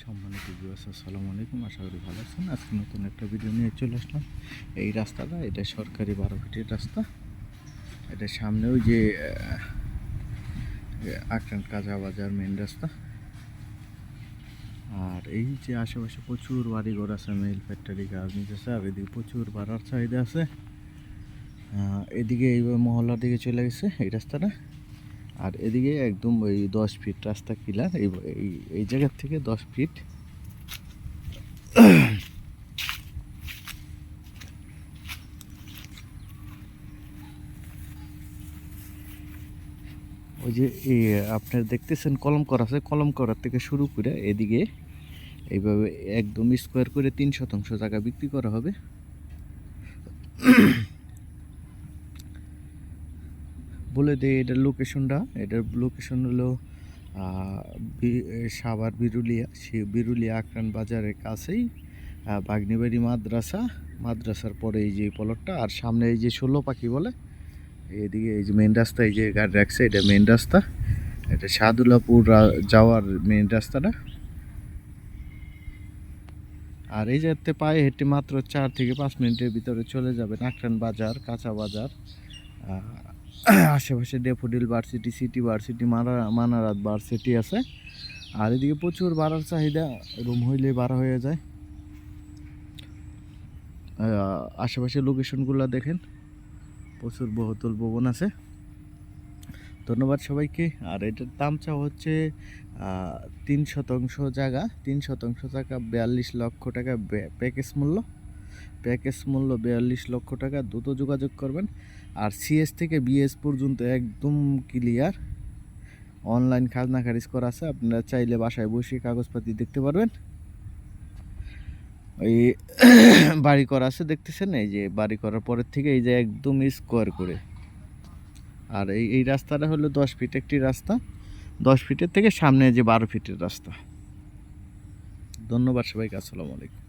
সম্মানিত ভিউয়ার্স, আসসালামু আলাইকুম। আশা করি ভালো আছেন। আজকে নতুন একটা ভিডিও নিয়ে চলে আসলাম। এই রাস্তাটা, এটা সরকারি 12 ফিটের রাস্তা। এটা সামনে ওই যে আক্রান্ত কাঁচা বাজার মেন রাস্তা। আর এই যে আশেপাশে প্রচুর বাড়িঘর আছে, মিল ফ্যাক্টরি গার্মেন্টস আছে, আর এদিকে প্রচুর ভাড়ার চাহিদা আছে। এদিকে এই মহল্লার দিকে চলে গেছে এই রাস্তাটা। আর এদিকে একদম ওই 10 ফিট রাস্তা ক্লিয়ার। এই জায়গার থেকে 10 ফিট। ওই যে আপনার দেখতেছেন কলম করা আছে, কলম করার থেকে শুরু করে এদিকে এইভাবে একদম স্কোয়ার করে 3 শতাংশ জায়গা বিক্রি করা হবে। বলে দিই এটার লোকেশনটা। এটার লোকেশন হলো সাভার বিরুলিয়া। সে বিরুলিয়া আক্রান্ত বাজারের কাছেই বাগনিবাড়ি মাদ্রাসার পরে এই যে প্লটটা, আর সামনে এই যে 16 পাখি বলে, এদিকে এই যে মেন রাস্তা, এই যে গাড়ি রাখছে, এটা মেন রাস্তা। এটা সাদুল্লাপুর যাওয়ার মেন রাস্তাটা। আর এই যাতে পায়ে হেঁটে মাত্র 4 থেকে 5 মিনিটের ভিতরে চলে যাবেন আক্রান্ত বাজার, কাঁচা বাজার। আশেপাশে daffodil varsity, city varsity, Manarat varsity আছে। আর এদিকে প্রচুর ভাড়ার চাহিদা, রুম হইলে ভাড়া হয়ে যায়। আশেপাশে লোকেশনগুলো দেখেন, প্রচুর বহুতল ভবন আছে। ধন্যবাদ সবাইকে। আর এটার দাম চাওয়া হচ্ছে 3 শতাংশ জায়গা, 3 শতাংশ জায়গা 42 লক্ষ টাকা প্যাকেজ মূল্য 42 লক্ষ টাকা। দ্রুত যোগাযোগ করবেন। আর সিএস থেকে বিএস পর্যন্ত একদম ক্লিয়ার। অনলাইন খাজনা খারিজ করা আছে, আপনারা চাইলে বাসায় বসে কাগজপাতি দেখতে পারবেন। ওই বাড়ি করা আছে দেখতেছেন, এই যে বাড়ি করার পরের থেকে এই যে একদম স্কোয়ার করে। আর এই রাস্তাটা হলো 10 ফিট একটি রাস্তা, 10 ফিটের থেকে সামনে যে 12 ফিটের রাস্তা। ধন্যবাদ সবাইকে, আসসালামু আলাইকুম।